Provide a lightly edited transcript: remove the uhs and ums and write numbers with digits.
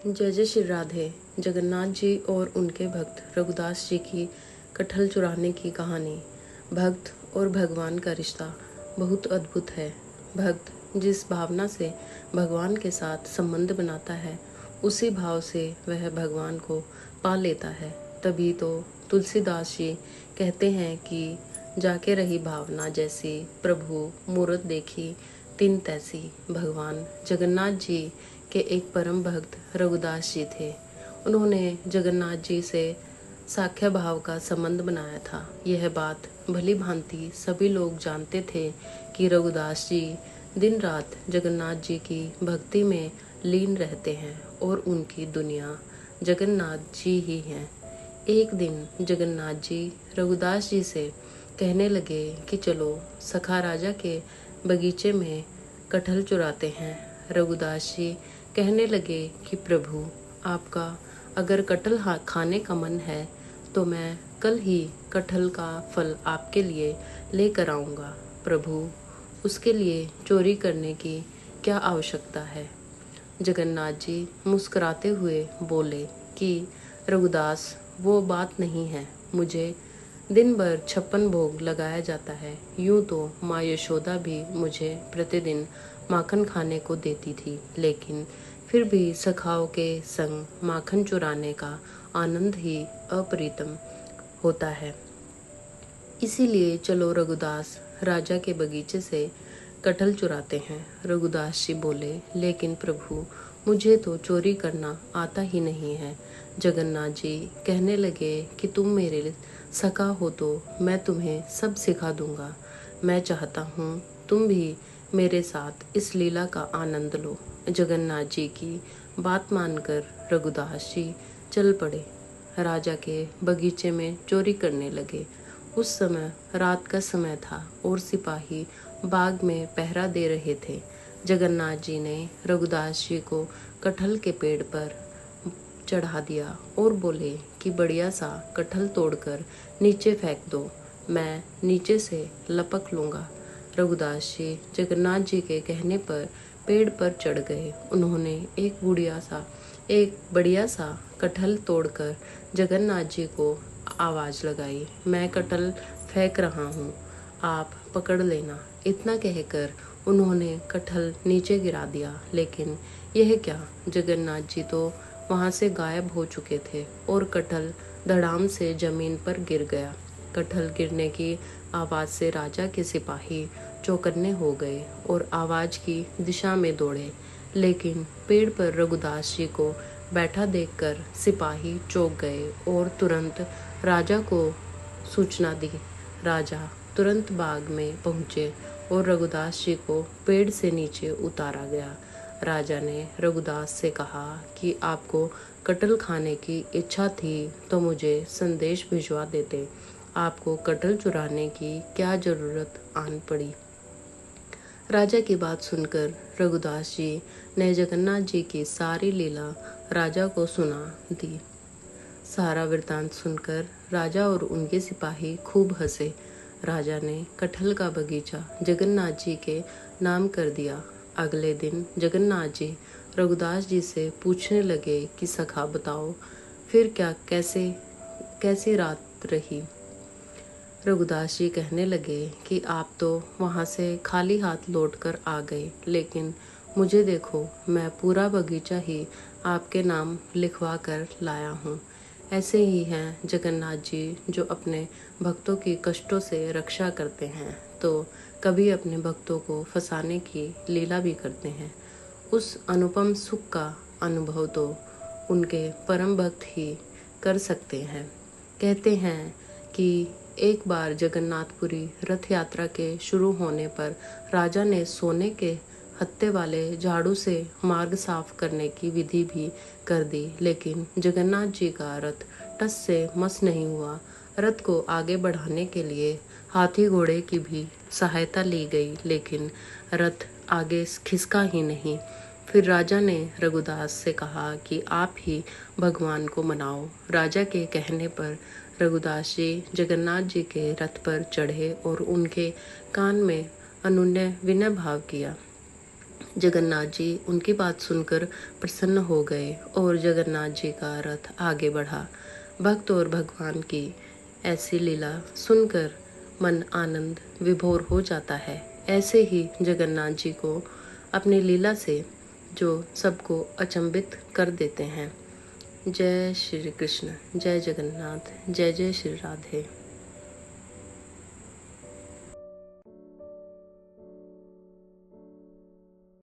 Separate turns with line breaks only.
जय जय श्री राधे। जगन्नाथ जी और उनके भक्त रघुदास जी की कटहल चुराने की कहानी। भक्त और भगवान का रिश्ता बहुत अद्भुत है। भक्त जिस भावना से भगवान के साथ संबंध बनाता है, उसी भाव से वह भगवान को पा लेता है। तभी तो तुलसीदास जी कहते हैं कि जाके रही भावना जैसी, प्रभु मूरत देखी तिन तैसी। भगवान जगन्नाथ जी के एक परम भक्त रघुदास जी थे। उन्होंने जगन्नाथ जी से साख्य भाव का संबंध बनाया था। यह बात भली भांति सभी लोग जानते थे कि रघुदास जी दिन रात जगन्नाथ जी की भक्ति में लीन रहते हैं और उनकी दुनिया जगन्नाथ जी ही हैं। एक दिन जगन्नाथ जी रघुदास जी से कहने लगे कि चलो सखा राजा के बगीचे में कटहल चुराते हैं। रघुदास जी कहने लगे कि प्रभु, आपका अगर कटहल खाने का मन है तो मैं कल ही कटहल का फल आपके लिए लेकर आऊँगा। प्रभु, उसके लिए चोरी करने की क्या आवश्यकता है। जगन्नाथ जी मुस्कुराते हुए बोले कि रघुदास, वो बात नहीं है। मुझे दिन भर 56 भोग लगाया जाता है। यूं तो माँ यशोदा भी मुझे प्रतिदिन माखन खाने को देती थी, लेकिन फिर भी सखाओं के संग माखन चुराने का आनंद ही अपरितम होता है। इसीलिए चलो रघुदास, राजा के बगीचे से कटहल चुराते हैं। रघुदास जी बोले, लेकिन प्रभु, मुझे तो चोरी करना आता ही नहीं है। जगन्नाथ जी कहने लगे कि तुम मेरे सखा हो तो मैं तुम्हें सब सिखा दूंगा। मैं चाहता हूँ तुम भी मेरे साथ इस लीला का आनंद लो। जगन्नाथ जी की बात मानकर रघुदास जी चल पड़े। राजा के बगीचे में चोरी करने लगे। उस समय रात का समय था और सिपाही बाग में पहरा दे रहे थे। जगन्नाथ जी ने रघुदास जी को कटहल के पेड़ पर चढ़ा दिया और बोले कि बढ़िया सा कटहल तोड़कर नीचे फेंक दो, मैं नीचे से लपक लूँगा। रघुदास जी जगन्नाथ जी के कहने पर पेड़ पर चढ़ गए। उन्होंने एक बढ़िया सा कटहल तोड़कर जगन्नाथ जी को आवाज़ लगाई, मैं कटहल फेंक रहा हूँ, आप पकड़ लेना। इतना कहकर उन्होंने कटहल नीचे गिरा दिया। लेकिन यह क्या, जगन्नाथ जी तो वहाँ से गायब हो चुके थे और कटहल धड़ाम से जमीन पर गिर गया। कटहल गिरने की आवाज़ से राजा के सिपाही चौकन्ने हो गए और आवाज़ की दिशा में दौड़े। लेकिन पेड़ पर रघुदास जी को बैठा देखकर सिपाही चौंक गए और तुरंत राजा को सूचना दी। राजा तुरंत बाग में पहुँचे और रघुदास जी को पेड़ से नीचे उतारा गया। राजा ने रघुदास से कहा कि आपको कटहल खाने की इच्छा थी तो मुझे संदेश भिजवा देते, आपको कटहल चुराने की क्या जरूरत आन पड़ी। राजा की बात सुनकर रघुदास जी ने जगन्नाथ जी की सारी लीला राजा को सुना दी। सारा वृतांत सुनकर राजा और उनके सिपाही खूब हंसे। राजा ने कटहल का बगीचा जगन्नाथ जी के नाम कर दिया। अगले दिन जगन्नाथ जी रघुदास जी से पूछने लगे कि सखा बताओ, फिर क्या कैसी रात रही। रघुदास जी कहने लगे कि आप तो वहाँ से खाली हाथ लौटकर आ गए, लेकिन मुझे देखो, मैं पूरा बगीचा ही आपके नाम लिखवा कर लाया हूँ। ऐसे ही हैं जगन्नाथ जी, जो अपने भक्तों की कष्टों से रक्षा करते हैं तो कभी अपने भक्तों को फंसाने की लीला भी करते हैं। उस अनुपम सुख का अनुभव तो उनके परम भक्त ही कर सकते हैं। कहते हैं कि एक बार जगन्नाथपुरी रथ यात्रा के शुरू होने पर राजा ने सोने के हत्थे वाले झाड़ू से मार्ग साफ करने की विधि भी कर दी, लेकिन जगन्नाथ जी का रथ टस से मस नहीं हुआ। रथ को आगे बढ़ाने के लिए हाथी घोड़े की भी सहायता ली गई, लेकिन रथ आगे खिसका ही नहीं। फिर राजा ने रघुदास से कहा कि आप ही भगवान को मनाओ। राजा के कहने पर रघुदास जी जगन्नाथ जी के रथ पर चढ़े और उनके कान में अनुनय विनय भाव किया। जगन्नाथ जी उनकी बात सुनकर प्रसन्न हो गए और जगन्नाथ जी का रथ आगे बढ़ा। भक्त और भगवान की ऐसी लीला सुनकर मन आनंद विभोर हो जाता है। ऐसे ही जगन्नाथ जी को अपनी लीला से जो सबको अचंभित कर देते हैं। जय श्री कृष्ण, जय जगन्नाथ, जय जय श्री राधे।